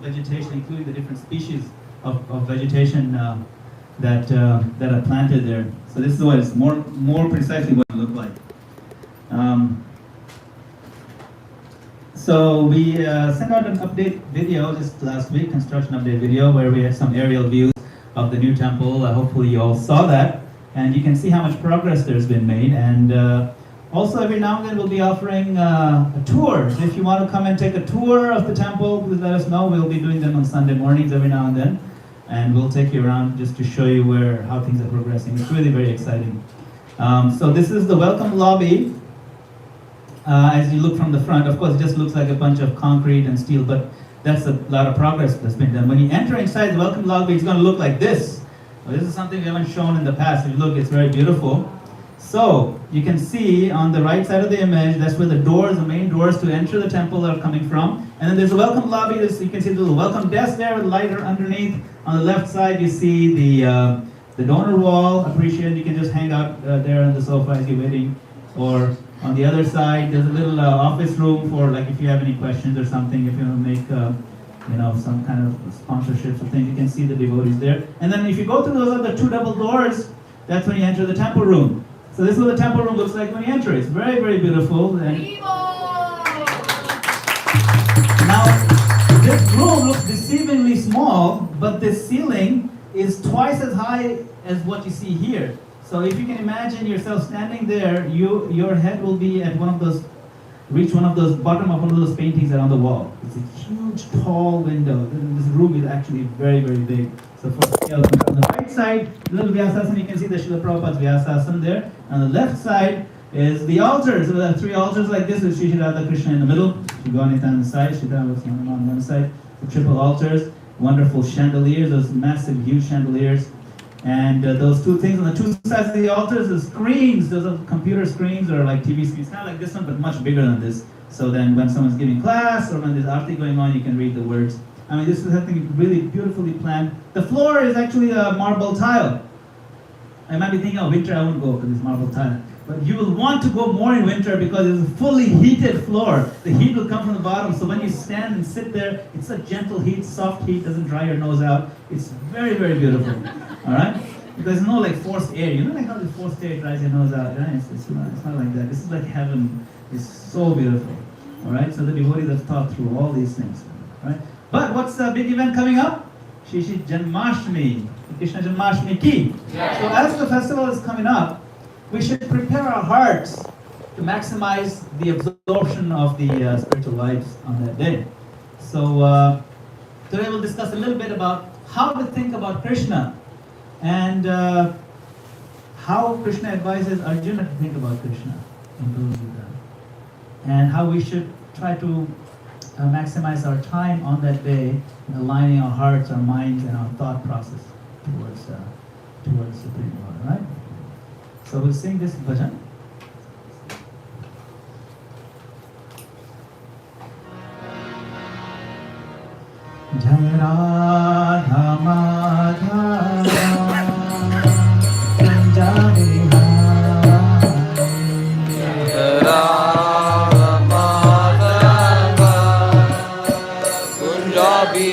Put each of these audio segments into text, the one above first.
vegetation, including the different species of vegetation that are planted there. So this is what it's more precisely what it look like. So we sent out an update video just last week, construction update video, where we had some aerial views of the new temple. Hopefully you all saw that, and you can see how much progress there's been made. And also every now and then we'll be offering a tour. So if you want to come and take a tour of the temple, please let us know. We'll be doing them on Sunday mornings every now and then, and we'll take you around just to show you how things are progressing. It's really very exciting. So this is the welcome lobby. As you look from the front, of course, it just looks like a bunch of concrete and steel, but that's a lot of progress that's been done. When you enter inside the welcome lobby, it's going to look like this. Well, this is something we haven't shown in the past. If you look, it's very beautiful. So you can see on the right side of the image, that's where the main doors to enter the temple are coming from. And then there's a welcome lobby. You can see the little welcome desk there with a light underneath. On the left side, you see the donor wall. Appreciate it. You can just hang out there on the sofa as you're waiting. Or on the other side, there's a little office room for, like, if you have any questions or something, if you want to make some kind of sponsorships or things, you can see the devotees there. And then if you go through those other two double doors, that's when you enter the temple room. So this is what the temple room looks like when you enter. It's very, very beautiful. And now, this room looks deceivingly small, but this ceiling is twice as high as what you see here. So if you can imagine yourself standing there, your head will be at reach one of those, bottom of one of those paintings that are on the wall. It's a huge, tall window. This room is actually very, very big. So for scale, on the right side, little Vyasasana, you can see the Srila Prabhupada's Vyasasana there. On the left side is the altars. So there are three altars like this with Sri Radha Krishna in the middle, Sri Gauranga on the side, Sri Radha on one side. The triple altars, wonderful chandeliers, those massive, huge chandeliers. And those two things on the two sides of the altars, the screens, those are computer screens or like TV screens, kind of like this one, but much bigger than this. So then when someone's giving class or when there's arti going on, you can read the words. I mean, this is something really beautifully planned. The floor is actually a marble tile. I might be thinking, oh, winter I won't go because it's marble tile. But you will want to go more in winter because it's a fully heated floor. The heat will come from the bottom, so when you stand and sit there, it's a gentle heat, soft heat, doesn't dry your nose out. It's very, very beautiful. All right? There's no like forced air. You know like how the forced air dries your nose out? Right? It's not like that. This is like heaven. It's so beautiful. All right? So the devotees have thought through all these things. All right? But what's the big event coming up? Shri Janmastami. Krishna Janmastami ki. Yeah. So as the festival is coming up, we should prepare our hearts to maximize the absorption of the spiritual lives on that day. So today we'll discuss a little bit about how to think about Krishna and how Krishna advises Arjuna to think about Krishna in Guru Gita, and how we should try to maximize our time on that day in aligning our hearts, our minds, and our thought process towards Supreme Lord. Right? So we'll sing this bhajan. Jai Radha Madhava Punjabi Jai Radha Madhava Punjabi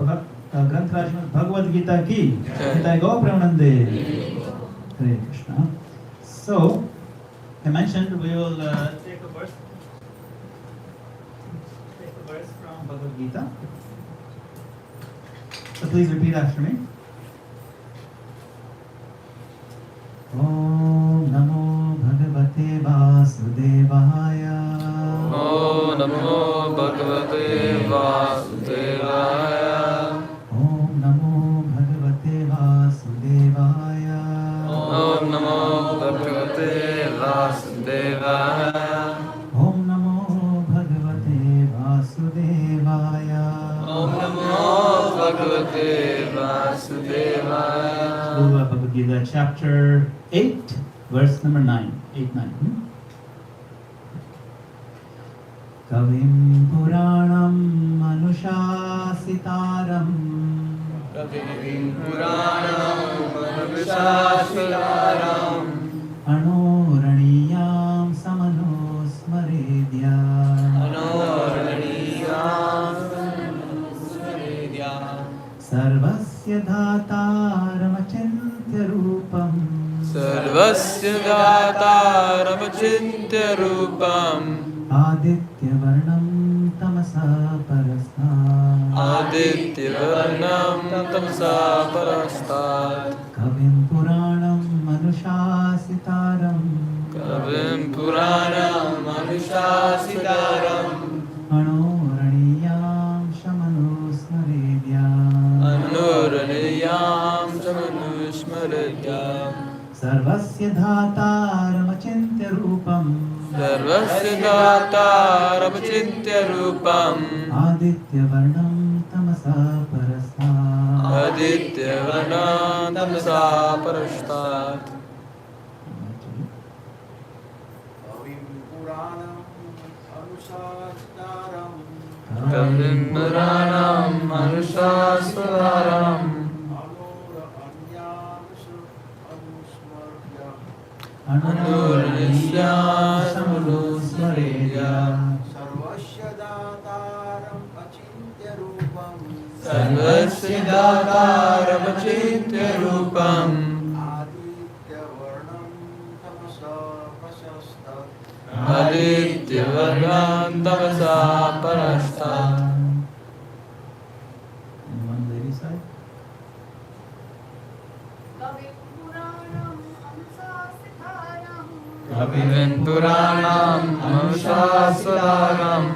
ग्रंथराज में भगवद गीता की गीता गो प्रेमानंदे Hare Krishna. So I mentioned we will take a verse from Bhagavad Gita. So please repeat after me. Om Namo Bhagavate Vasudevaya. Om Namo Bhagavate Vasudevaya. Om Namo Bhagavate Vasudevaya. Om Namo Bhagavate Vasudevaya. Om Namo Bhagavate Vasudevaya. Om Namo Bhagavate Vasudevaya. Bhagavad Gita chapter 8 verse number 9. 8-9. Kavim Puranam Manushasitaram Kavim Puranam Manushasitaram Anoraniyam Samanosmaredya Anoraniyam Samanosmaredya Sarvasya Dhataramachintya Rupam Sarvasya Dhataramachintya Rupam Aditya Varnam Tamasa Parastat Aditya Varnam Tamasa Parastat Kavim Puranam Manushasitaram Kavim Puranam Manushasitaram Anoraniyam Shamanosmaredya Anoraniyam Samanushmaredya Sarvasya Dhataramachintya Rupam Sarvasya Dhataramachintya Rupam Aditya Varnam Tamasa Parastat Aditya Varnam Tamasa Parastat Kavim Puranam Manushasitaram Anoraniyam Samanosmaredya Sarvasya Dhataram Achintya Rupam Sarvasya Dhataramachintya Rupam Aditya Varnam Tamasa Prasastat Aditya Varnam Tamasa Parastat Anyone lady side? Kavim Puranam Manushasitaram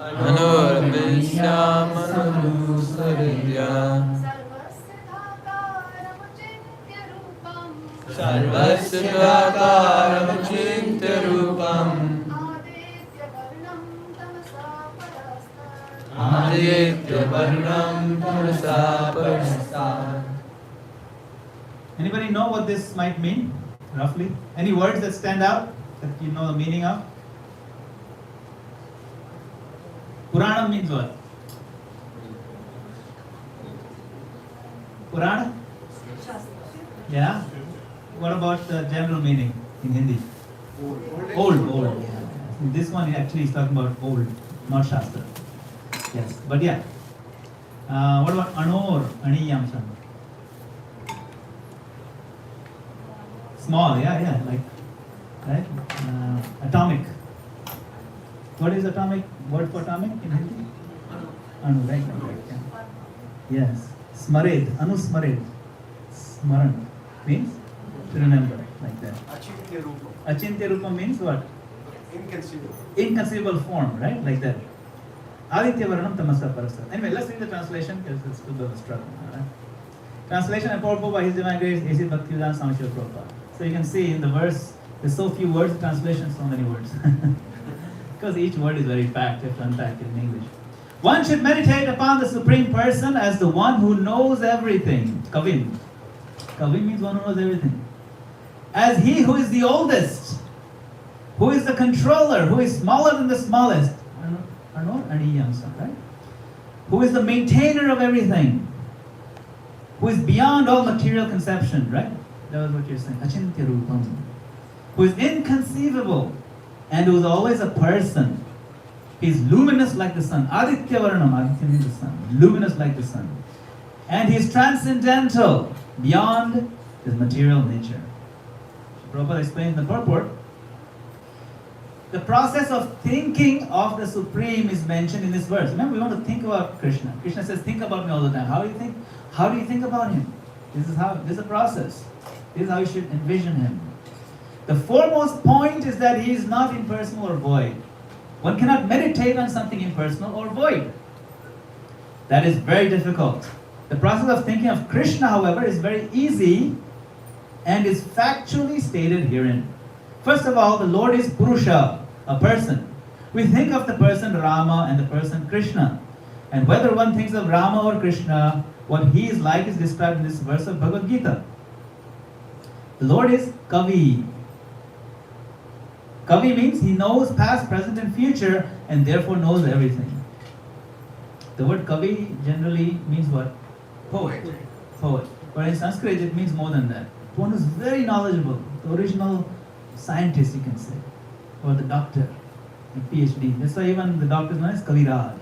Anoraniyam Samanosmaredya Sarvasya Dhataramachintya Rupam Aditya Varnam Tamasa Parastat. Anybody know what this might mean, roughly? Any words that stand out that you know the meaning of? Purana means what? Purana? Yeah? What about the general meaning in Hindi? Old. Yeah. This one actually is talking about old, not Shastra. Yes, but yeah. What about Anor, Aniyam Sam? Small, yeah, like, right? Atomic. What is atomic? Word for atomic in Hindi? Anu, right? Yeah. Yes. Smared, Anusmared. Smaran means to remember, like that. Achintya Rupam Achintya Rupa means what? Inconceivable. Inconceivable form, right? Like that. Aditya Varanam Tamasa Parasat. Anyway, let's read the translation because it's too bit of a struggle. Right? Translation and purport by His Divine Grace, A.C. Bhaktivedanta Swami Srila Prabhupada. So you can see in the verse, there's so few words, the translation so many words. Because each word is very packed, you have to unpack it in English. One should meditate upon the Supreme Person as the one who knows everything. Kavim. Kavim means one who knows everything. As he who is the oldest, who is the controller, who is smaller than the smallest. Right? Who is the maintainer of everything. Who is beyond all material conception, right? That was what you're saying. Achintya Rupam. Who is inconceivable and who is always a person. He's luminous like the sun. Aditya Varnam, Aditya means the sun. Luminous like the sun. And he's transcendental, beyond his material nature. Prabhupada explains in the purport. The process of thinking of the Supreme is mentioned in this verse. Remember, we want to think about Krishna. Krishna says, think about me all the time. How do you think? How do you think about him? This is a process. This is how you should envision him. The foremost point is that he is not impersonal or void. One cannot meditate on something impersonal or void. That is very difficult. The process of thinking of Krishna, however, is very easy and is factually stated herein. First of all, the Lord is Purusha, a person. We think of the person Rama and the person Krishna. And whether one thinks of Rama or Krishna, what he is like is described in this verse of Bhagavad Gita. The Lord is Kavi. Kavi means he knows past, present and future and therefore knows everything. The word Kavi generally means what? Poet. Poet. But in Sanskrit it means more than that. One is very knowledgeable. The original scientist, you can say. Or the doctor. A PhD. That's why even the doctor is known as Kaviraj.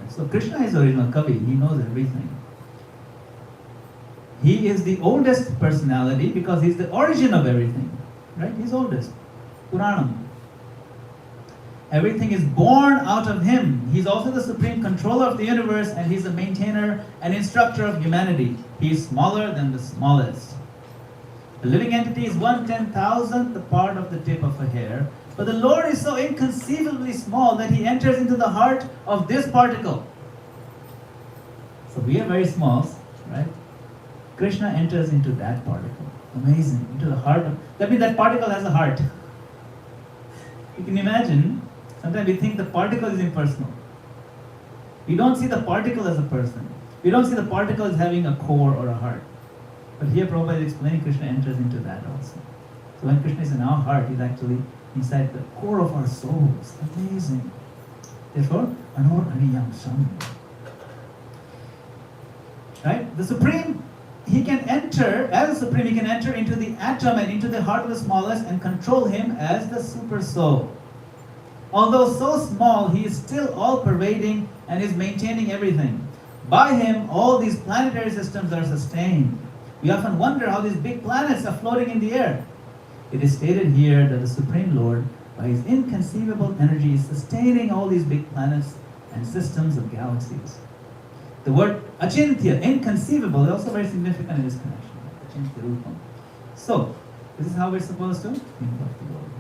So Krishna is the original Kavi. He knows everything. He is the oldest personality because he's the origin of everything. Right? He's oldest. Puranam. Everything is born out of him. He's also the supreme controller of the universe and he's the maintainer and instructor of humanity. He is smaller than the smallest. The living entity is 1/10,000th the part of the tip of a hair. But the Lord is so inconceivably small that he enters into the heart of this particle. So we are very small, right? Krishna enters into that particle. Amazing. Into the heart of... That means that particle has a heart. You can imagine, sometimes we think the particle is impersonal. We don't see the particle as a person. We don't see the particle as having a core or a heart. But here Prabhupada is explaining Krishna enters into that also. So when Krishna is in our heart, he's actually inside the core of our souls. Amazing. Therefore, Anor Ariyam Sam. Right? The Supreme, he can enter, as the Supreme, he can enter into the atom and into the heart of the smallest and control him as the Super Soul. Although so small, he is still all-pervading and is maintaining everything. By him, all these planetary systems are sustained. We often wonder how these big planets are floating in the air. It is stated here that the Supreme Lord, by his inconceivable energy, is sustaining all these big planets and systems of galaxies. The word achintya, inconceivable, is also very significant in this connection. Achintya rupam. So, this is how we're supposed to think of the Lord.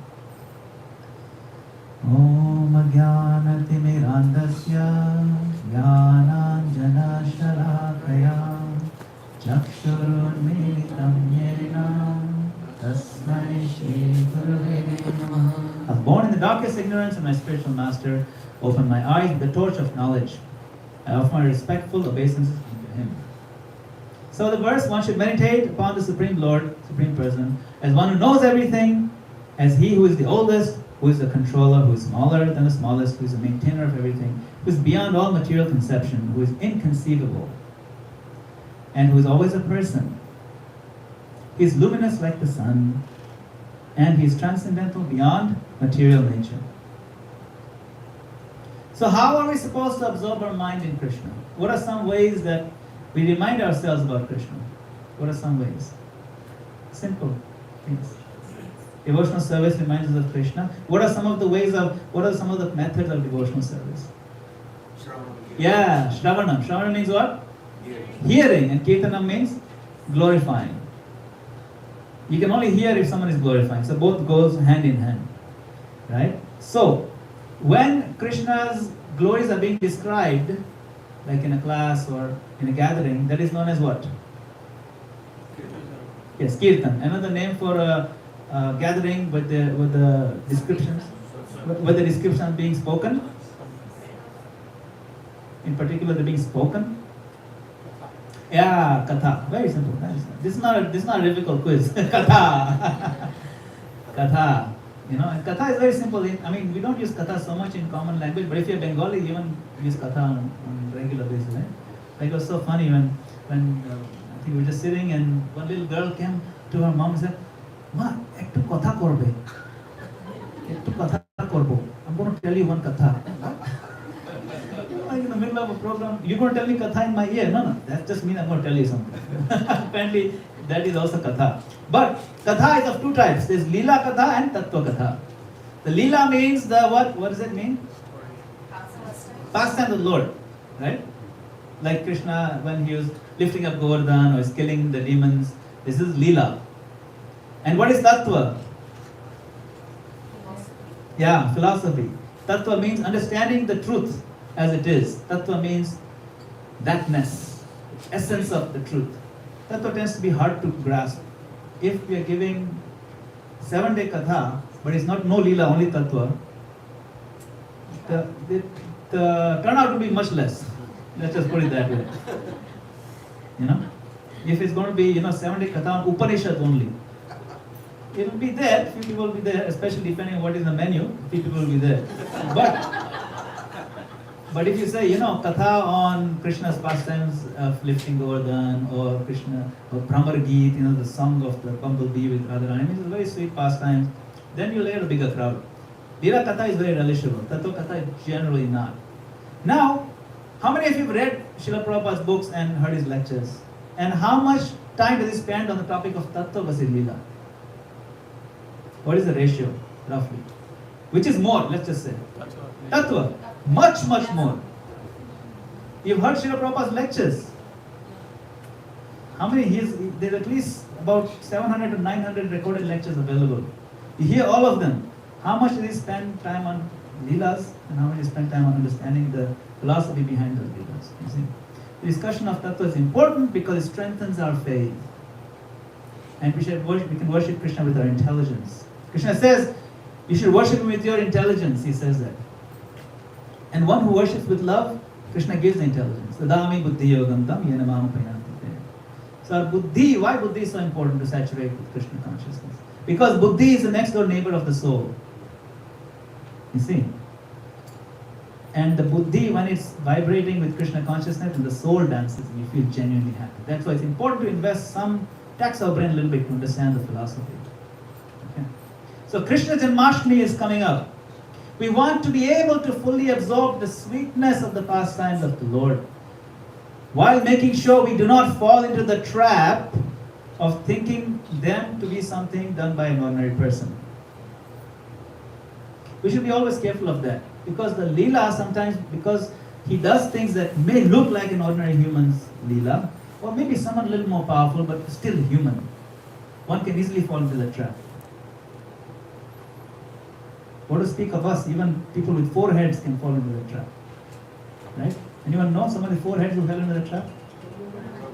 Om Ajnanatirmirandasya Jnananjana Shalakaya Chakshurunmilitam Yena Tasmai Shri Gurave Namaha. I was born in the darkest ignorance and my spiritual master opened my eyes with the torch of knowledge. I offer my respectful obeisances unto him. So the verse, one should meditate upon the Supreme Lord, Supreme Person, as one who knows everything, as he who is the oldest, who is the controller, who is smaller than the smallest, who is the maintainer of everything, who is beyond all material conception, who is inconceivable, and who is always a person. He is luminous like the sun, and he is transcendental beyond material nature. So how are we supposed to absorb our mind in Krishna? What are some ways that we remind ourselves about Krishna? What are some ways? Simple things. Devotional service reminds us of Krishna. What are some of the methods of devotional service? Yeah, Shravanam. Shravanam means what? Hearing. And Kirtanam means glorifying. You can only hear if someone is glorifying. So both goes hand in hand. Right? So, when Krishna's glories are being described, like in a class or in a gathering, that is known as what? Yes, Kirtan. Another name for a gathering with the descriptions, with the description being spoken. In particular, they're being spoken. Yeah, katha. Very simple. This is not a difficult quiz. Katha. Katha. You know, and katha is very simple. I mean, we don't use katha so much in common language, but if you're Bengali, you even use katha on regular basis. Right? Like it was so funny when I think we were just sitting and one little girl came to her mom and said, "Ma, ekটু কথা করবে, একটু কথা করবো. I'm going to tell you one katha." you have a program, you're going to tell me katha in my ear. No, that just means I'm going to tell you something. Apparently, that is also katha. But katha is of two types. There's lila katha and tattva katha. The lila means the what? What does it mean? Pastime of the Lord, right? Like Krishna when he was lifting up Govardhan or is killing the demons. This is lila. And what is tattva? Yeah, philosophy. Tattva means understanding the truth as it is. Tattva means thatness, essence of the truth. Tattva tends to be hard to grasp. If we are giving 7-day katha, but it's not no lila, only tattva, the turnout will be much less. Let's just put it that way. You know, if it's going to be 7-day katha on Upanishad only, it will be there. Few people will be there, especially depending on what is in the menu. Few people will be there. But if you say katha on Krishna's pastimes of lifting Govardhan or Krishna or Bhramar Geet, the song of the bumblebee with Radharani, it's a very sweet pastimes. Then you layer a bigger crowd. Lila katha is very relishable. Tattva katha is generally not. Now, how many of you have read Srila Prabhupada's books and heard his lectures? And how much time does he spend on the topic of tattva versus lila? What is the ratio, roughly? Which is more, let's just say? Tattva. Much, much more. You've heard Srila Prabhupada's lectures. How many? There's at least about 700 to 900 recorded lectures available. You hear all of them. How much did he spend time on leelas and how much did he spend time on understanding the philosophy behind those leelas? You see? The discussion of tattva is important because it strengthens our faith. And we can worship Krishna with our intelligence. Krishna says, you should worship him with your intelligence, he says that. And one who worships with love, Krishna gives the intelligence. Dadami buddhi yogam tam yena mama payanti te. So our buddhi, why buddhi is so important to saturate with Krishna consciousness? Because buddhi is the next door neighbor of the soul. You see? And the buddhi, when it's vibrating with Krishna consciousness, and the soul dances, and you feel genuinely happy. That's why it's important to invest some, tax our brain a little bit to understand the philosophy. Okay? So Krishna Janmastami is coming up. We want to be able to fully absorb the sweetness of the pastimes of the Lord, while making sure we do not fall into the trap of thinking them to be something done by an ordinary person. We should be always careful of that, because the Leela sometimes, because he does things that may look like an ordinary human's Leela, or maybe someone a little more powerful but still human. One can easily fall into the trap. What to speak of us, even people with 4 heads can fall into the trap. Right? Anyone know someone with 4 heads who fell into the trap?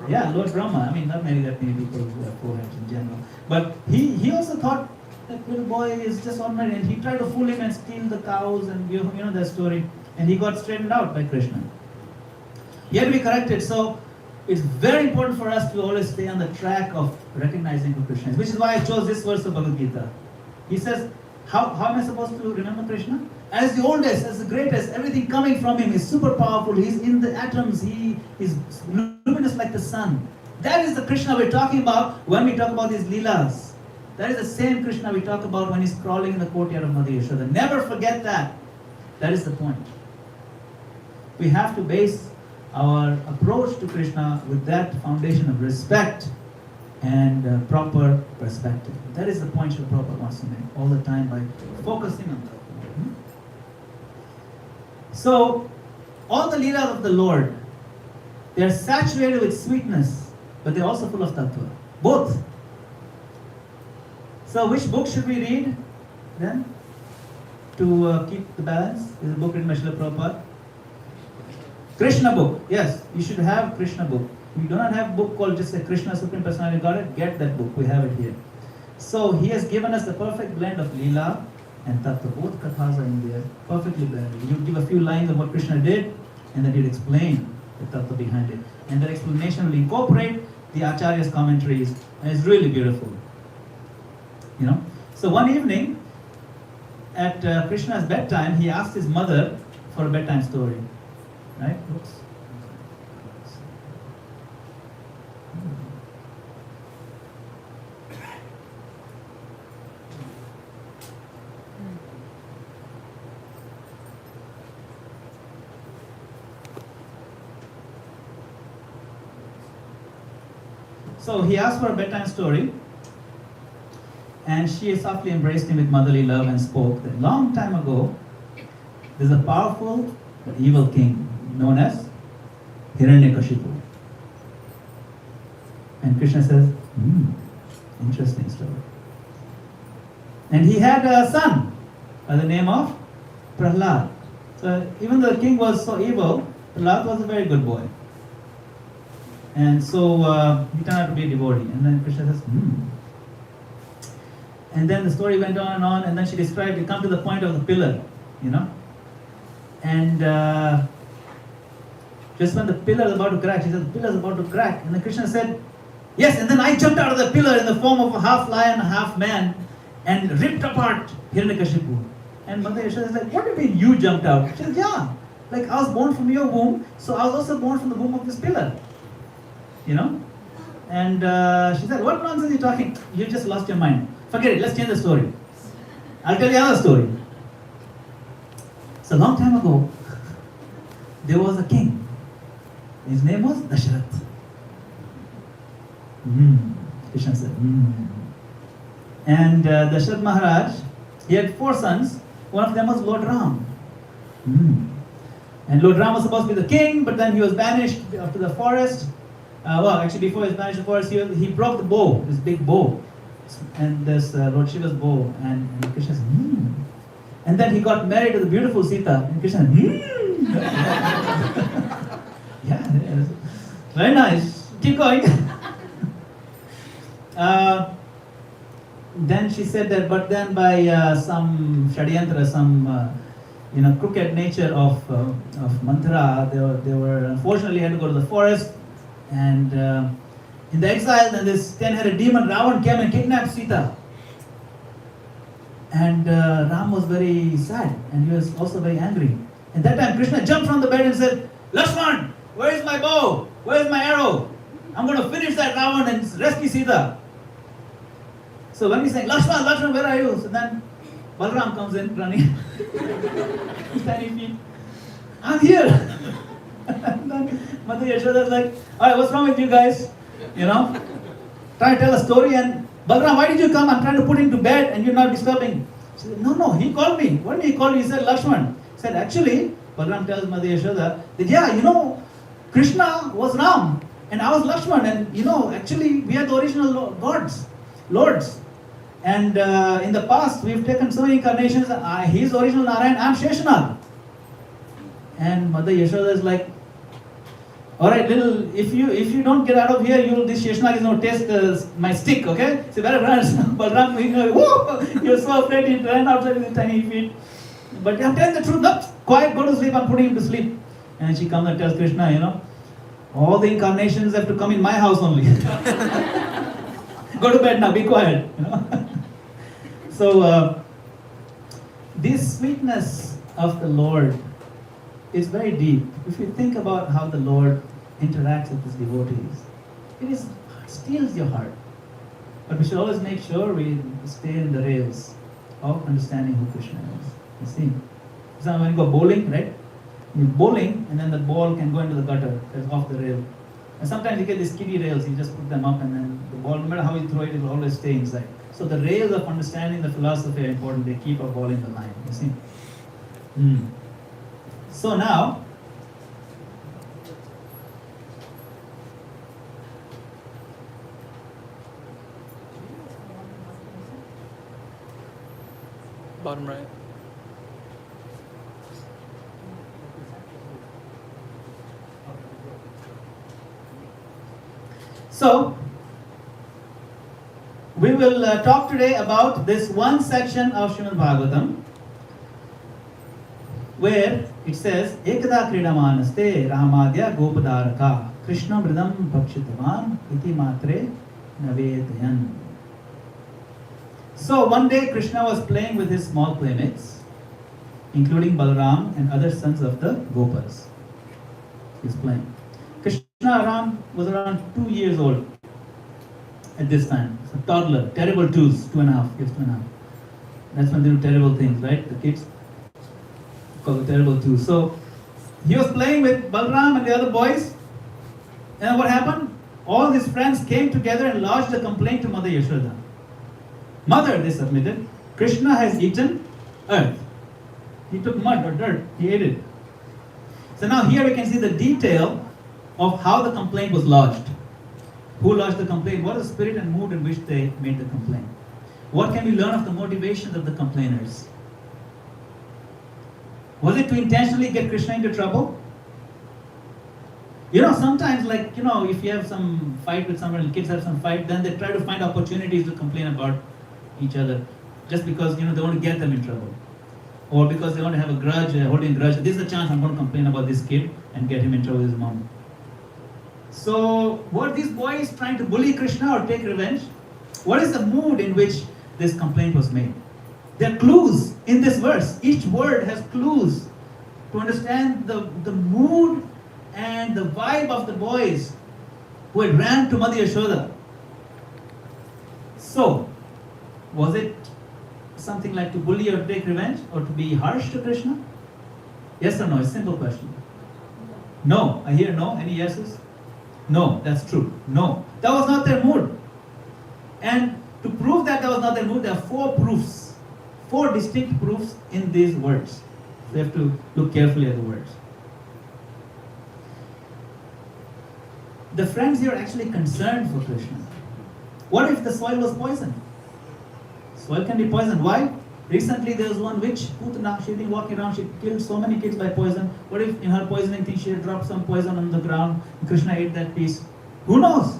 Yeah, Lord Brahma. I mean, not many that many people who have 4 heads in general. But he also thought that little boy is just ordinary, and he tried to fool him and steal the cows, and you know that story. And he got straightened out by Krishna. He had to be corrected. So it's very important for us to always stay on the track of recognizing who Krishna is, which is why I chose this verse of Bhagavad Gita. He says, how am I supposed to remember Krishna? As the oldest, as the greatest, everything coming from him is super powerful. He's in the atoms. He is luminous like the sun. That is the Krishna we're talking about when we talk about these Leelas. That is the same Krishna we talk about when he's crawling in the courtyard of Mother Yashoda. Never forget that. That is the point. We have to base our approach to Krishna with that foundation of respect and proper perspective. That is the point Srila Prabhupada wants to make all the time by focusing on that. So, all the Leelas of the Lord, they are saturated with sweetness, but they are also full of tattva. Both. So, which book should we read then to keep the balance? Is a book written by Srila Prabhupada? Krishna book. Yes, you should have Krishna book. If you do not have a book called just a Krishna Supreme Personality of Godhead, get that book. We have it here. So he has given us the perfect blend of Leela and Tattva. Both kathas are in there, perfectly blended. You give a few lines of what Krishna did, and then he'll explain the Tattva behind it. And that explanation will incorporate the Acharya's commentaries, and it's really beautiful. You know. So one evening, at Krishna's bedtime, he asked his mother for a bedtime story. Right? Oops. So he asked for a bedtime story, and she softly embraced him with motherly love and spoke that long time ago, there's a powerful but evil king known as Hiranyakashipu. And Krishna says, interesting story. And he had a son by the name of Prahlad. So even though the king was so evil, Prahlad was a very good boy. And so he turned out to be a devotee. And then Krishna says, And then the story went on, and then she described, it come to the point of the pillar, you know. And just when the pillar is about to crack, she said, the pillar is about to crack. And then Krishna said, yes, and then I jumped out of the pillar in the form of a half lion, half man, and ripped apart Hiranyakashipu. And Mother Yashoda is like, what do you mean you jumped out? She says, yeah, like I was born from your womb, so I was also born from the womb of this pillar. You know? And she said, what nonsense are you talking? You just lost your mind. Forget it, let's change the story. I'll tell you another story. So a long time ago, there was a king. His name was Dasharath. Krishna said, And Dasharath Maharaj, he had 4 sons. One of them was Lord Ram. And Lord Ram was supposed to be the king, but then he was banished to the forest. Before he was banished to the forest, he broke the bow, this big bow. And this Lord Shiva's bow. And Krishna said, And then he got married to the beautiful Sita. And Krishna said, Yeah, very nice. Keep going. Then she said that, but then by some shadyantra, some crooked nature of mantra, they were unfortunately had to go to the forest, and in the exile, then this 10-headed demon Ravan came and kidnapped Sita. And Ram was very sad, and he was also very angry. And that time Krishna jumped from the bed and said, Lakshman, where is my bow? Where is my arrow? I'm going to finish that Ravan and rescue Sita. So when we say, Lakshman, where are you? So then Balram comes in running. His tiny feet. I'm here. And then Mother Yashoda is like, all right, what's wrong with you guys? Try to tell a story, and Balram, why did you come? I'm trying to put him to bed and you're not disturbing. She said, no, he called me. What did he call you? He said, Lakshman. He said, actually, Balram tells Mother Yashoda that, Krishna was Ram and I was Lakshman, and actually we are the original lords. And in the past, we've taken so many incarnations. He's original Narayan, I'm Sheshanag. And Mother Yashoda is like, all right, if you don't get out of here, this Sheshanag is going to taste my stick, okay? So better run. Balram, whoa, you're so afraid he ran outside with his tiny feet. But I'm telling the truth, no, quiet, go to sleep, I'm putting him to sleep. And she comes and tells Krishna, all the incarnations have to come in my house only. Go to bed now, be quiet. So, this sweetness of the Lord is very deep. If you think about how the Lord interacts with his devotees, it steals your heart. But we should always make sure we stay in the rails of understanding who Krishna is. You see? So when you go bowling, right? You're bowling, and then the ball can go into the gutter, that's off the rail. And sometimes you get these kiddie rails, you just put them up, and then the ball, no matter how you throw it, it will always stay inside. So the rails of understanding the philosophy are important. They keep our ball in the line. You see? So now, bottom right. So, we will talk today about this one section of Srimad Bhagavatam where it says, Ekada Kridamanaste Ramadya-gopāla Krishna Mridam Bhakshitavan iti matre navedayan. So one day Krishna was playing with his small playmates, including Balaram and other sons of the Gopas. He was playing. Krishna was around 2 years old at this time. It's a toddler, terrible twos, 2.5 years, 2.5. That's when they do terrible things, right? The kids call it terrible twos. So he was playing with Balaram and the other boys. And what happened? all his friends came together and lodged a complaint to Mother Yashoda. Mother, they submitted, Krishna has eaten earth. He took mud or dirt, he ate it. So now here we can see the detail of how the complaint was lodged. Who lodged the complaint? What is the spirit and mood in which they made the complaint? What can we learn of the motivations of the complainers? Was it to intentionally get Krishna into trouble? Sometimes if you have some fight with someone, kids have some fight, then they try to find opportunities to complain about each other just because, they want to get them in trouble. Or because they want to have a grudge, holding a grudge. This is a chance I'm going to complain about this kid and get him in trouble with his mom. So, were these boys trying to bully Krishna or take revenge? What is the mood in which this complaint was made? There are clues in this verse. Each word has clues to understand the mood and the vibe of the boys who had ran to Mother Yashoda. So, was it something like to bully or to take revenge or to be harsh to Krishna? Yes or no? It's a simple question. No. I hear no. Any yeses? No, that's true. No. That was not their mood. And to prove that was not their mood, there are 4 proofs. 4 distinct proofs in these words. So you have to look carefully at the words. The friends here are actually concerned for Krishna. What if the soil was poisoned? Soil can be poisoned. Why? Recently there was one witch, Putana, she'd been walking around, she killed so many kids by poison. What if in her poisoning thing she had dropped some poison on the ground and Krishna ate that piece? Who knows?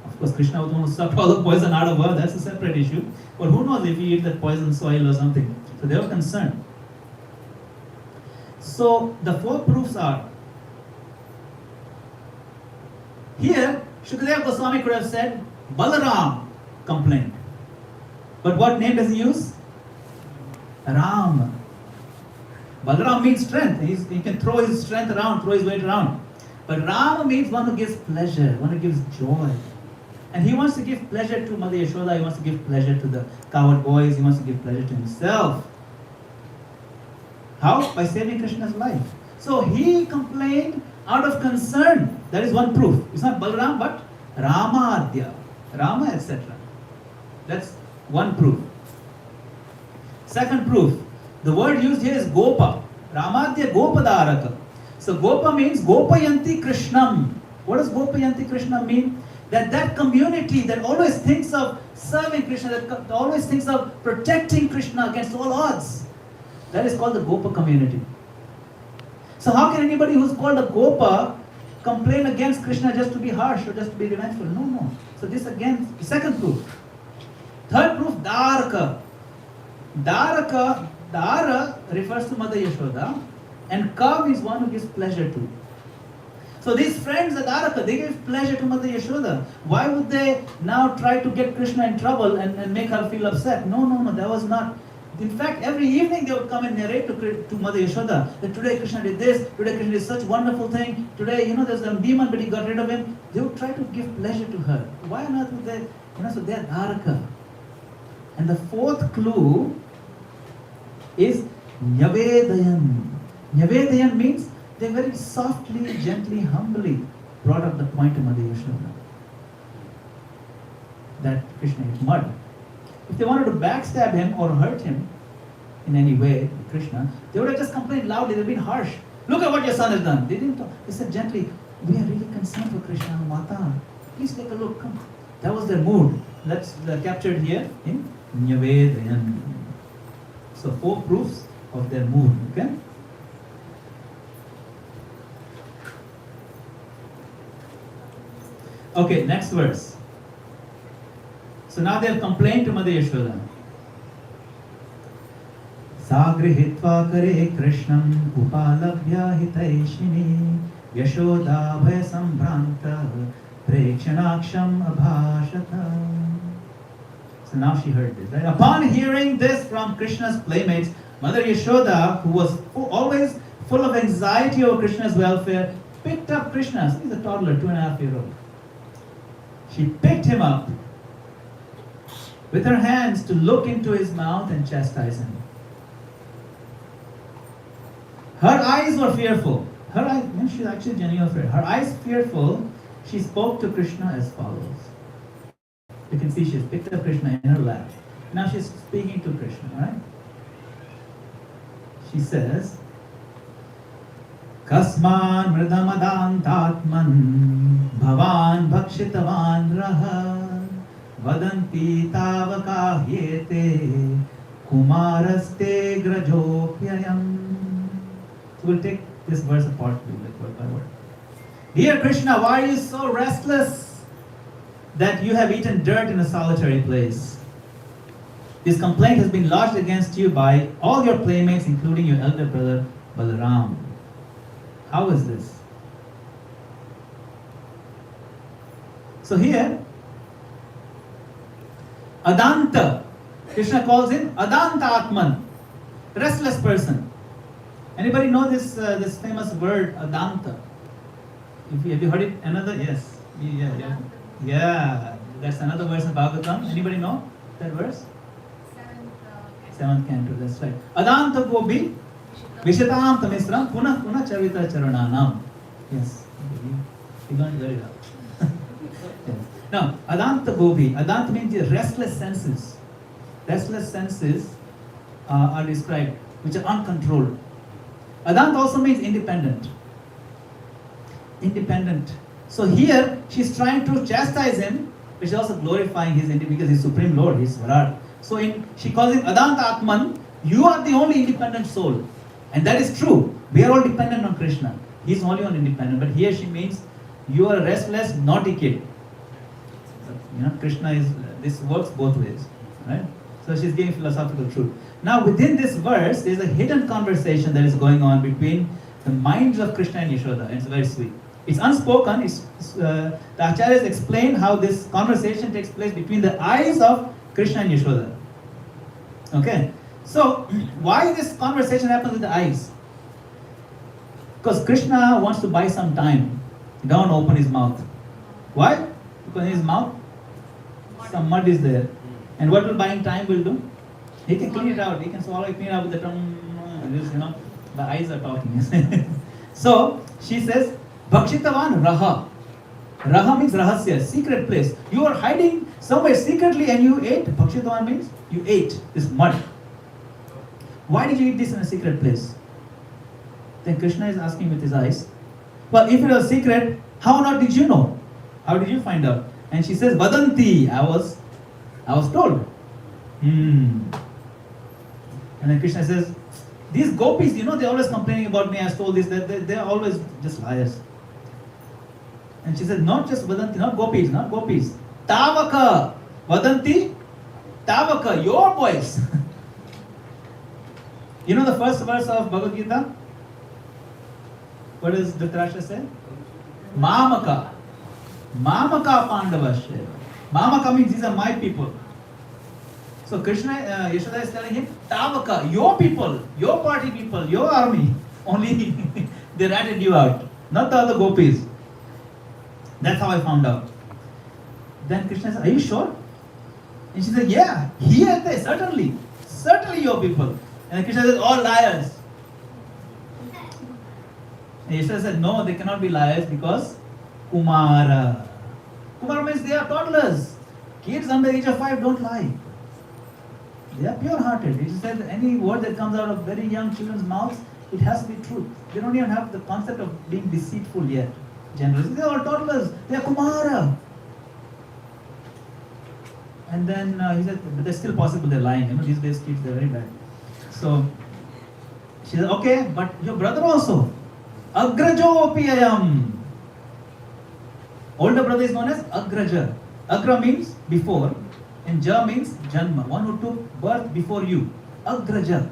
Of course Krishna would want to suck all the poison out of her, that's a separate issue. But who knows if he ate that poison soil or something. So they were concerned. So the 4 proofs are, here Shukadeva Goswami could have said, Balaram complained. But what name does he use? Ram. Balaram means strength. He can throw his strength around, throw his weight around. But Rama means one who gives pleasure, one who gives joy. And he wants to give pleasure to Mother Yashoda, he wants to give pleasure to the coward boys, he wants to give pleasure to himself. How? By saving Krishna's life. So he complained out of concern. That is one proof. It's not Balaram, but Ramadya, Rama, etc. That's one proof. Second proof, the word used here is Gopa. Ramadya Gopadaraka. So Gopa means Gopayanti Krishnam. What does Gopayanti Krishnam mean? That community that always thinks of serving Krishna, that always thinks of protecting Krishna against all odds. That is called the Gopa community. So how can anybody who's called a Gopa complain against Krishna just to be harsh or just to be revengeful? No. So this again, the second proof. Third proof, Dāraka. Dara refers to Mother Yashoda, and Ka is one who gives pleasure to. So these friends at Dāraka, they give pleasure to Mother Yashoda. Why would they now try to get Krishna in trouble and make her feel upset? No, that was not. In fact, every evening they would come and narrate to Mother Yashoda that today Krishna did this, today Krishna did such wonderful thing, today, there's a demon but he got rid of him. They would try to give pleasure to her. Why on earth would they, so they are Dāraka. And the 4th clue is Nyavedayan. Nyavedayan means they very softly, gently, humbly brought up the point to Mother Yashoda that Krishna ate mud. If they wanted to backstab him or hurt him in any way, Krishna, they would have just complained loudly, they've been harsh. Look at what your son has done. They didn't talk. They said gently, we are really concerned for Krishna, Mata. Please take a look, come. That was their mood. That's captured here in Nyavedayan. So 4 proofs of their mood, okay? Okay, next verse. So now they have complained to Mother Yashoda. Sagrihitva kare Krishnam upalabhya hitaishini Yashoda bhaya sambranta prekshanaksham abhashata. So now she heard this. Right? Upon hearing this from Krishna's playmates, Mother Yashoda, who was always full of anxiety over Krishna's welfare, picked up Krishna. He's a toddler, 2.5-year-old. She picked him up with her hands to look into his mouth and chastise him. Her eyes were fearful. She's actually genuinely afraid. Her eyes fearful she spoke to Krishna as follows. You can see she's picked up Krishna in her lap. Now she's speaking to Krishna, right? She says, Kasman mridamadantatman bhavan bhakshitavan raha vadanti tavaka hyete kumaraste grajopyayam. So we'll take this verse apart, like word by word. Dear Krishna, why are you so restless that you have eaten dirt in a solitary place? This complaint has been lodged against you by all your playmates, including your elder brother Balaram. How is this? So here, Adanta, Krishna calls him Adanta Atman, restless person. Anybody know this famous word Adanta? Have you heard it? Another? Yes. Yeah. That's another verse in Bhagavatam. Anybody know that verse? Seventh canto. That's right. Adanta Gopi Vishatam Tamisram Puna Chavita Charananam. Yes. You learned very well. Yes. Now, Adanta Gopi. Adanta means the restless senses. Restless senses are described, which are uncontrolled. Adanta also means independent. Independent. So here, she's trying to chastise him, which is also glorifying his independence, because he's Supreme Lord, he's Svarat. So she calls him Adanta Atman, you are the only independent soul. And that is true. We are all dependent on Krishna. He's only on independent. But here she means you are a restless, naughty kid. Krishna is, this works both ways. Right? So she's giving philosophical truth. Now within this verse, there's a hidden conversation that is going on between the minds of Krishna and Yashoda. And it's very sweet. It's unspoken. The Acharyas explain how this conversation takes place between the eyes of Krishna and Yashoda. Okay. So, why this conversation happens with the eyes? Because Krishna wants to buy some time. He don't open his mouth. Why? Because in his mouth, some mud is there. And what will buying time will do? He can clean it out. He can swallow it, clean it out with the tongue. The eyes are talking. So, she says, Bhakshitavan Raha. Raha means rahasya, secret place. You are hiding somewhere secretly and you ate. Bhakshitavan means you ate this mud. Why did you eat this in a secret place? Then Krishna is asking with his eyes. Well, if it was secret, how on earth did you know? How did you find out? And she says, Vadanti, I was told. And then Krishna says, these gopis, they're always complaining about me, I stole this, they're always just liars. And she says, not just Vadanti, not gopis. Tavaka, Vadanti, Tavaka, your boys. You know the first verse of Bhagavad Gita? What does Dhritarashtra say? Mamaka. Mamaka Pandavasya. Mamaka means these are my people. So Krishna, Yashoda is telling him, Tavaka, your people, your party people, your army. Only they ratted you out. Not the other gopis. That's how I found out. Then Krishna said, are you sure? And she said, yeah, here they, certainly your people. And Krishna says, all liars. And Yashoda said, no, they cannot be liars because Kumara. Kumara means they are toddlers. Kids under the age of 5 don't lie. They are pure-hearted. It says any word that comes out of very young children's mouths, it has to be truth. They don't even have the concept of being deceitful yet. Generally, they are all toddlers. They are Kumara. And then he said, but it's still possible they're lying. These days kids, they're very bad. So she said, okay, but your brother also. Agrajo Piyayam. Older brother is known as Agraja. Agra means before, and Ja means Janma, one who took birth before you. Agraja.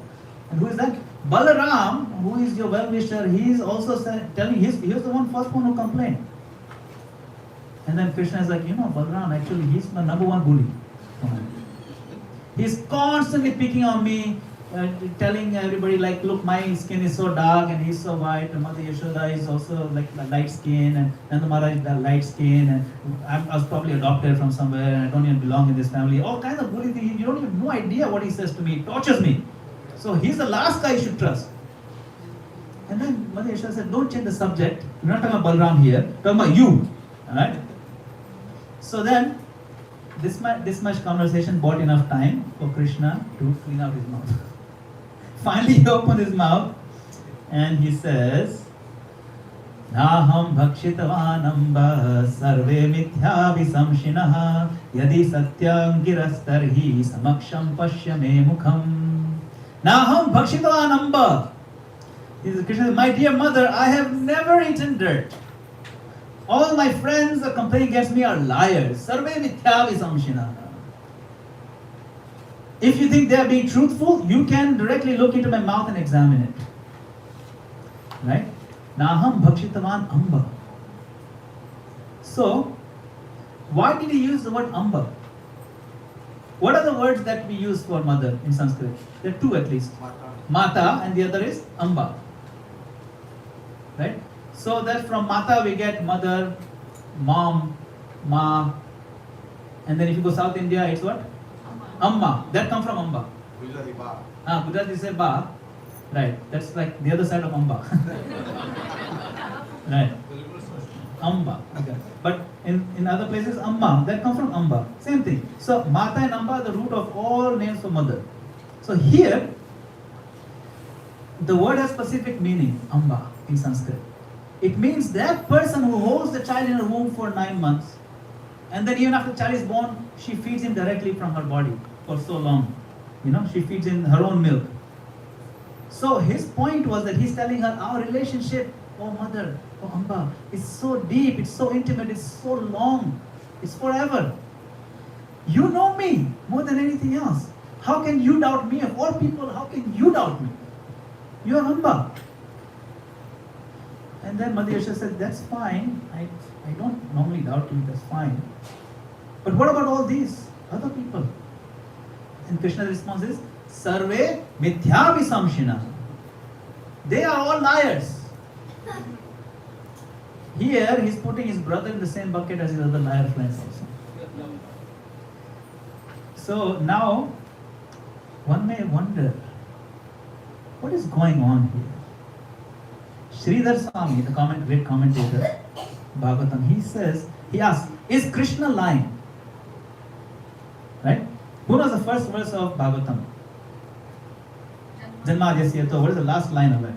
And who is that? Balaram, who is your well-wisher, he is also telling, he was the first one who complained. And then Krishna is like, Balaram, actually, he's the number one bully. He's constantly picking on me, telling everybody like, look, my skin is so dark and he's so white, and Mother Yashoda is also like light skin, and Nanda Maharaj is light skin, and I was probably adopted from somewhere, and I don't even belong in this family. All kinds of bully things. You don't even no idea what he says to me. He tortures me. So he's the last guy you should trust. And then Mother Yashoda said, don't change the subject. We're not talking about Balaram here, we're talking about you. Alright? So then, this much conversation bought enough time for Krishna to clean out his mouth. Finally, he opened his mouth and he says, Naham bhakshitavanamba sarve mithya visamshinaha yadi satyam girastarhi samaksham pashya me mukham. Naham bhakshitavanamba. Krishna says, my dear mother, I have never eaten dirt. All my friends are complaining against me are liars. Sarve mithya visamshinaha. If you think they are being truthful, you can directly look into my mouth and examine it. Right? Naham bhakshitavan amba. So, why did he use the word amba? What are the words that we use for mother in Sanskrit? There are two at least. Mata and the other is amba. Right? So that from mata we get mother, mom, ma, and then if you go South India, it's what? Amma. That comes from amba. Gujarati ba. Gujarati say ba. Right. That's like the other side of amba. Right. Amba. Okay. But in other places, amma. That comes from amba. Same thing. So mata and amba are the root of all names for mother. So here, the word has specific meaning, amba, in Sanskrit. It means that person who holds the child in her womb for 9 months, and then even after the child is born, she feeds him directly from her body for so long. She feeds him her own milk. So his point was that he's telling her, our relationship, oh mother, oh amba, is so deep, it's so intimate, it's so long, it's forever. You know me more than anything else. How can you doubt me? Of all people, how can you doubt me? You are amba. And then Mother Yashoda said, that's fine. I don't normally doubt you, that's fine. But what about all these other people? And Krishna's response is, Sarve mithya visamshina. They are all liars. Here, he's putting his brother in the same bucket as his other liar friends also. So now, one may wonder, what is going on here? Sridhar Swami, the great commentator, Bhagavatam, he asks, is Krishna lying? Right? Who knows the first verse of Bhagavatam? Janmastami. What is the last line of it?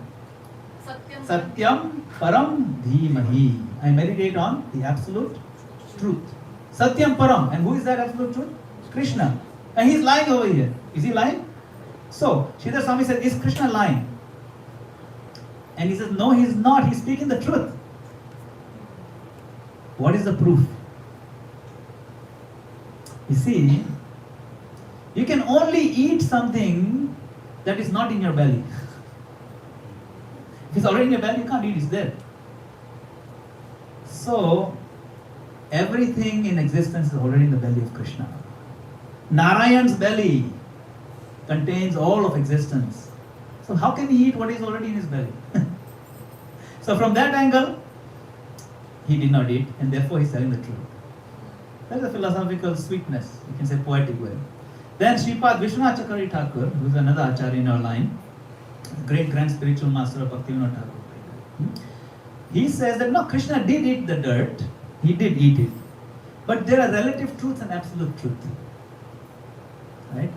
Satyam param dhimahi. I meditate on the absolute truth. Satyam param. And who is that absolute truth? Krishna. And he's lying over here. Is he lying? So, Sridhar Swami said, is Krishna lying? And he says, no, he's not. He's speaking the truth. What is the proof? You see, you can only eat something that is not in your belly. If it's already in your belly, you can't eat it, it's there. So, everything in existence is already in the belly of Krishna. Narayan's belly contains all of existence. So how can he eat what is already in his belly? So from that angle, he did not eat, and therefore he's telling the truth. That is a philosophical sweetness, you can say poetic way. Then Sripad Vishwanath Chakravarti Thakur, who is another acharya in our line, great grand spiritual master of Bhaktivinoda Thakur, he says that no, Krishna did eat the dirt, he did eat it. But there are relative truths and absolute truth. Right?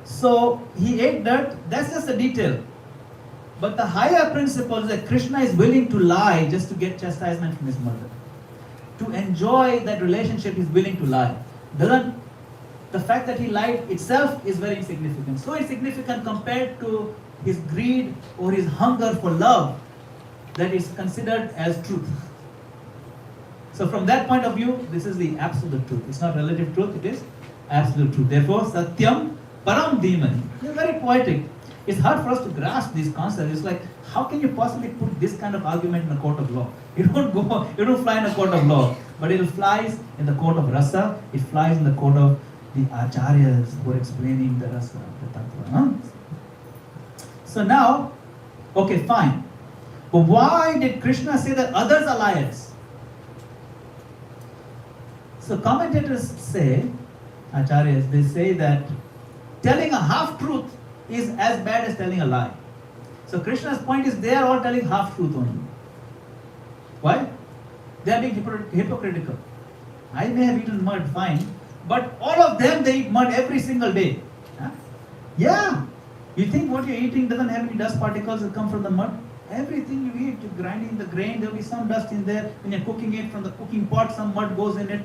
So he ate dirt, that's just a detail. But the higher principle is that Krishna is willing to lie just to get chastisement from his mother. To enjoy that relationship, he's willing to lie. The fact that he lied itself is very insignificant. So insignificant compared to his greed or his hunger for love that is considered as truth. So from that point of view, this is the absolute truth. It's not relative truth, it is absolute truth. Therefore, Satyam Param Dhimahi. It's very poetic. It's hard for us to grasp these concepts. It's like, how can you possibly put this kind of argument in a court of law? It don't fly in a court of law, but it flies in the court of rasa, it flies in the court of the acharyas who are explaining the rasa, the tattva. Huh? So now, okay, fine. But why did Krishna say that others are liars? So commentators say, acharyas, they say that telling a half-truth is as bad as telling a lie. So Krishna's point is they are all telling half-truth only. Why? They are being hypocritical. I may have eaten mud, fine, but all of them, they eat mud every single day. Huh? Yeah. You think what you're eating doesn't have any dust particles that come from the mud? Everything you eat, you're grinding the grain, there'll be some dust in there. When you're cooking it from the cooking pot, some mud goes in it.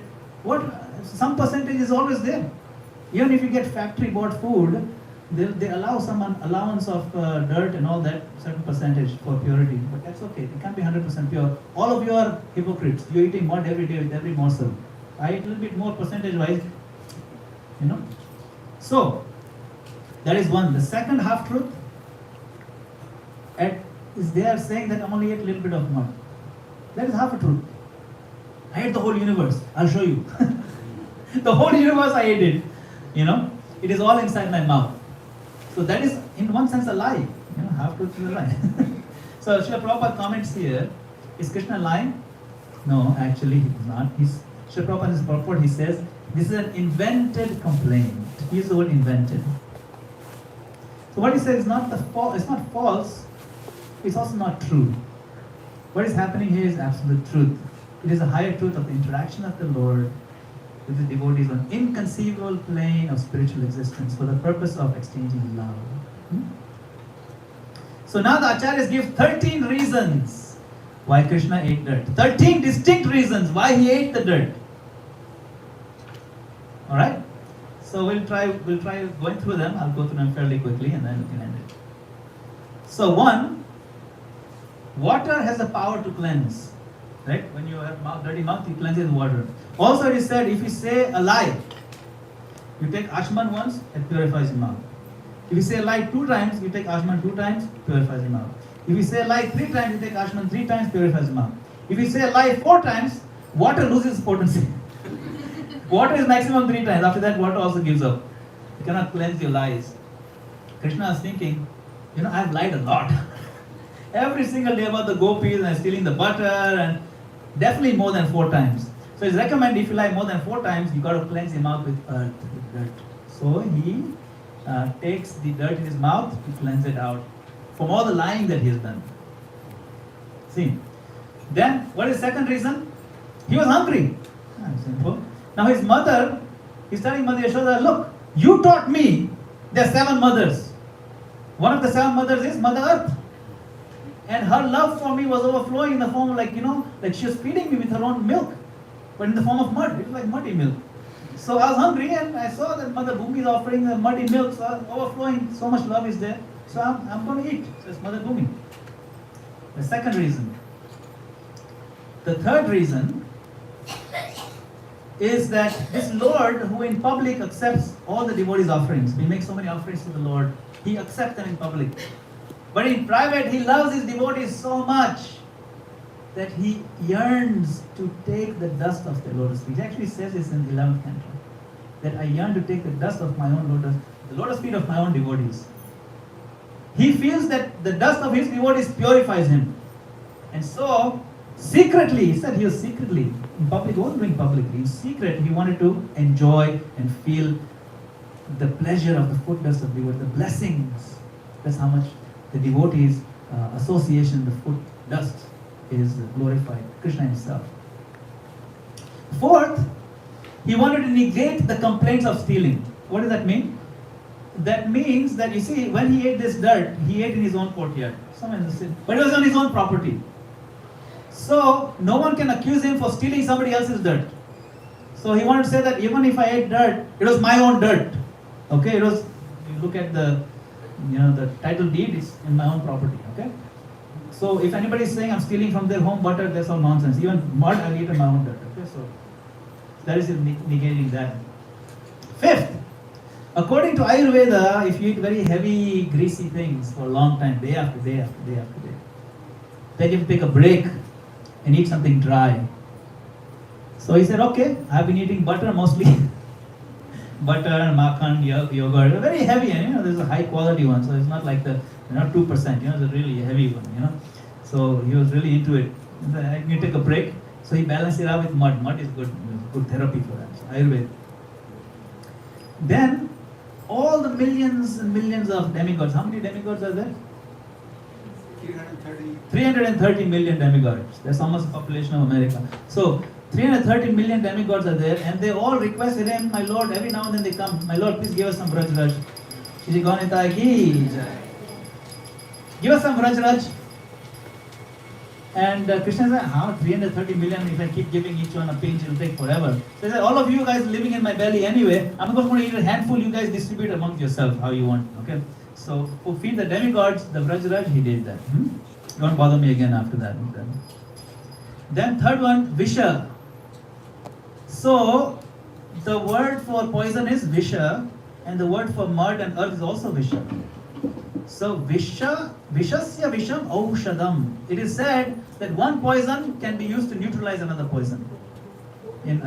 Some percentage is always there. Even if you get factory bought food, they allow some allowance of dirt and all that, certain percentage for purity. But that's okay. It can't be 100% pure. All of you are hypocrites. You're eating mud every day with every morsel. I eat a little bit more percentage wise, you know. So, that is one. The second half truth is they are saying that I only ate a little bit of mud. That is half a truth. I ate the whole universe. I'll show you. The whole universe I ate it. You know, it is all inside my mouth. So that is in one sense a lie. You know, half truth is a lie. So Srila Prabhupada comments here, is Krishna lying? No, actually he is not. Srila Prabhupada in his purport, he says, this is an invented complaint. He used the word invented. So what he says is not false, it's also not true. What is happening here is absolute truth. It is a higher truth of the interaction of the Lord with the devotees on inconceivable plane of spiritual existence for the purpose of exchanging love. So now the Acharyas give 13 reasons why Krishna ate dirt. 13 distinct reasons why he ate the dirt. Alright? So we'll try going through them. I'll go through them fairly quickly and then we can end it. So one, water has the power to cleanse. Right? When you have dirty mouth, you cleanse it with water. Also it is said, if you say a lie, you take Ashman once, it purifies your mouth. If you say a lie 2 times, you take Ashman 2 times, purifies your mouth. If you say a lie 3 times, you take Ashman 3 times, purifies your mouth. If you say a lie 4 times, water loses potency. Water is maximum 3 times. After that, water also gives up. You cannot cleanse your lies. Krishna is thinking, you know, I've lied a lot. Every single day about the gopis and stealing the butter and definitely more than 4 times. So it's recommended if you lie more than 4 times, you got to cleanse your mouth with earth, with dirt. So he takes the dirt in his mouth to cleanse it out from all the lying that he has done. See. Then, what is the second reason? He was hungry. Simple. Now his mother, he's telling Mother Yashoda, look, you taught me there are 7 mothers. One of the 7 mothers is Mother Earth. And her love for me was overflowing in the form of like she was feeding me with her own milk. But in the form of mud. It was like muddy milk. So I was hungry and I saw that Mother Bhumi is offering the muddy milk. So I was overflowing. So much love is there. So I'm going to eat, says Mother Bhumi. The second reason. The third reason is that this Lord who in public accepts all the devotees' offerings. We make so many offerings to the Lord. He accepts them in public. But in private, he loves his devotees so much that he yearns to take the dust of their lotus feet. He actually says this in the 11th canto, that I yearn to take the dust of my own lotus, the lotus feet of my own devotees. He feels that the dust of his devotees purifies him. And so, secretly, he said he was secretly, in public, he wasn't doing publicly, in secret, he wanted to enjoy and feel the pleasure of the foot dust of devotees, the blessings. That's how much the devotees' association, the foot dust, is glorified. Krishna himself. Fourth, he wanted to negate the complaints of stealing. What does that mean? That means that, you see, when he ate this dirt, he ate in his own courtyard. Somewhere in the city. But it was on his own property. So, no one can accuse him for stealing somebody else's dirt. So he wanted to say that even if I ate dirt, it was my own dirt. Okay, it was, you look at the title deed is in my own property, okay? So if anybody is saying I'm stealing from their home butter, that's all nonsense. Even mud, I'll eat in my own dirt, okay? So that is negating that. Fifth, according to Ayurveda, if you eat very heavy, greasy things for a long time, day after day after day after day, then you have to take a break and eat something dry. So he said, okay, I've been eating butter mostly. Butter, makhan, yogurt, very heavy, and there's a high quality one, so it's not like the 2%, it's a really heavy one, So he was really into it. You take a break, so he balanced it out with mud. Mud is good therapy for that. So Ayurveda. Then all the millions and millions of demigods. How many demigods are there? 330. 330 million demigods. That's almost the population of America. So 330 million demigods are there, and they all request him, my Lord, every now and then they come, my Lord, please give us some Vraj Raj. Shri Gaunita ki jai. Give us some Vraj Raj. And Krishna said, how 330 million, if I keep giving each one a pinch, it will take forever. So he said, all of you guys living in my belly anyway, I'm going to eat a handful, you guys distribute among yourself how you want. Okay. So to feed the demigods, the Vraj Raj, he did that. Don't bother me again after that. Then third one, Visha. So the word for poison is Visha, and the word for mud and earth is also Visha. So Vishasya Visham Aushadam. It is said that one poison can be used to neutralize another poison in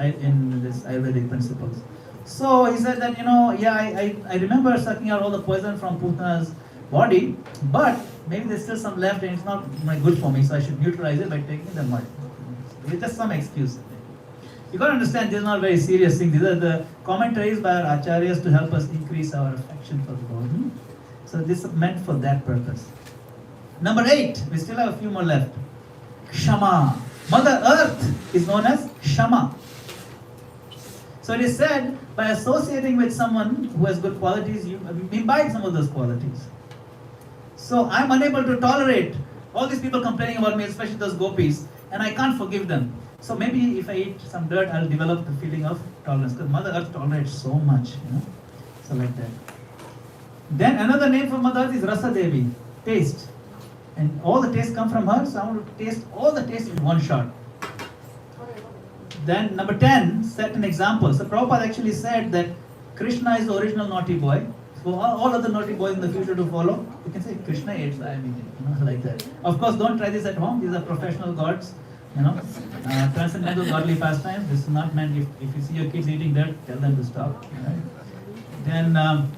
this Ayurvedic principles. So he said that, I remember sucking out all the poison from Putana's body, but maybe there's still some left and it's not good for me, so I should neutralize it by taking the mud. It's just some excuse. You got to understand, these are not very serious things. These are the commentaries by our acharyas to help us increase our affection for the Lord. So this is meant for that purpose. Number 8, we still have a few more left. Kshama. Mother Earth is known as Kshama. So it is said, by associating with someone who has good qualities, you imbibe some of those qualities. So I'm unable to tolerate all these people complaining about me, especially those gopis, and I can't forgive them. So maybe if I eat some dirt, I'll develop the feeling of tolerance, because Mother Earth tolerates so much, So like that. Then another name for Mother Earth is Rasa Devi, taste. And all the tastes come from her, so I want to taste all the tastes in one shot. Then number 10, set an example. So Prabhupada actually said that Krishna is the original naughty boy. So all other naughty boys in the future to follow, you can say Krishna ate, so I am eating, like that. Of course, don't try this at home. These are professional gods, transcendental godly pastimes. This is not meant, if you see your kids eating dirt, tell them to stop. Right? Then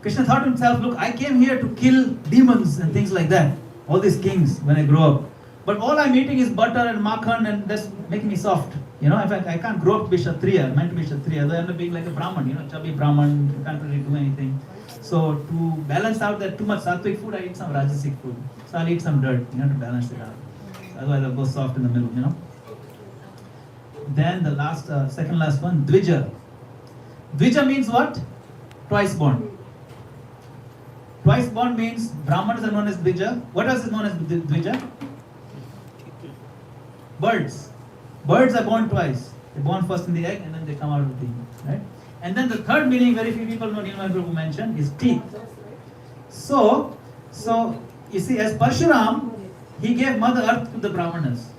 Krishna thought to himself, look, I came here to kill demons and things like that. All these kings when I grow up. But all I'm eating is butter and makhan, and that's making me soft. In fact, I can't grow up to be Kshatriya. I'm meant to be Kshatriya. I end up being like a Brahman, chubby Brahman, you can't really do anything. So to balance out that too much sattvic food, I eat some rajasic food. So I'll eat some dirt, to balance it out. Otherwise I'll go soft in the middle, Then the second last one, Dvija. Dvija means what? Twice born. Twice born means Brahmanas are known as Dvija. What else is known as Dvija? Birds. Birds are born twice. They're born first in the egg and then they come out of the egg. Right? And then the third meaning, very few people know, Nilmay Prabhu mentioned, is teeth. So you see, as Parshuram, he gave Mother Earth to the Brahmanas.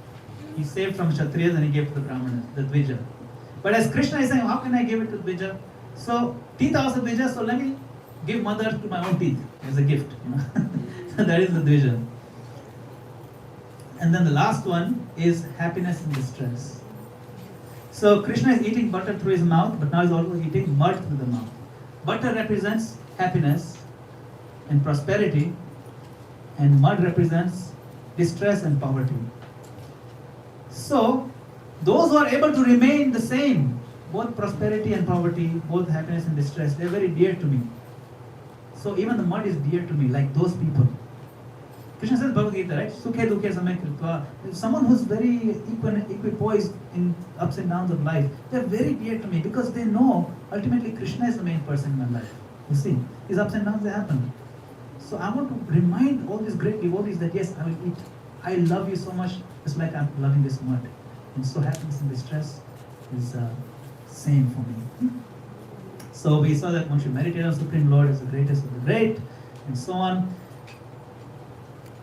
He saved from Kshatriyas and he gave to the Brahmanas, the Dvija. But as Krishna is saying, how can I give it to Dvija? So teeth are also Dvija, so let me give Mother Earth to my own teeth as a gift. So that is the Dvija. And then the last one is happiness and distress. So Krishna is eating butter through his mouth, but now he's also eating mud through the mouth. Butter represents happiness and prosperity, and mud represents distress and poverty. So those who are able to remain the same, both prosperity and poverty, both happiness and distress, they're very dear to me. So even the mud is dear to me, like those people. Krishna says Bhagavad Gita, right? Sukhe dukhe samay kritva. Someone who's very equipoised in ups and downs of life, they're very dear to me because they know ultimately Krishna is the main person in my life. You see, these ups and downs, they happen. So I want to remind all these great devotees that yes, I will eat. I love you so much, just like I'm loving this mud. And so happiness and distress is same for me. So we saw that one should meditate on Supreme Lord as the greatest of the great, and so on.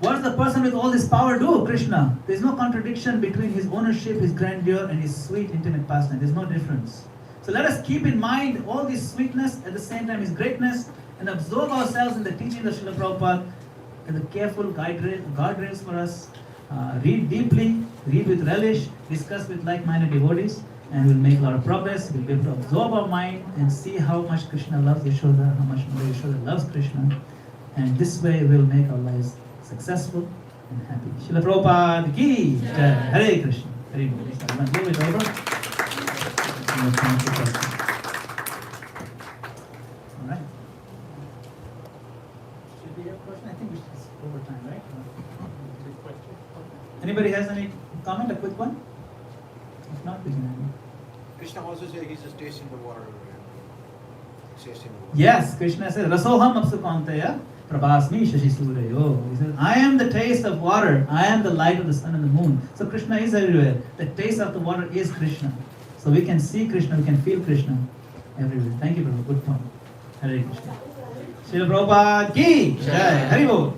What does the person with all this power do, Krishna? There is no contradiction between his ownership, his grandeur, and his sweet, intimate pastime. There is no difference. So let us keep in mind all this sweetness, at the same time his greatness, and absorb ourselves in the teaching of Srila Prabhupada and the careful guardrails for us. Read deeply, read with relish, discuss with like-minded devotees, and we'll make a lot of progress. We'll be able to absorb our mind and see how much Krishna loves Yashoda, how much Mother Yashoda loves Krishna. And this way we'll make our lives successful and happy. Srila Prabhupada ki jai. Hare Krishna. Hare Krishna. I'm going to move it over. All right. Should we have a question? I think we should over time, right? Anybody has any comment, a quick one? If not, we can. Krishna also says he's just tasting the water. Tasting the water. Yes, Krishna says, Rasoham apsukanteya prabhasmi shashi suryo. He says, I am the taste of water. I am the light of the sun and the moon. So Krishna is everywhere. The taste of the water is Krishna. So we can see Krishna, we can feel Krishna everywhere. Thank you, Prabhu. Good point. Hare Krishna. Srila Prabhupada ki Jai. Hari Bol.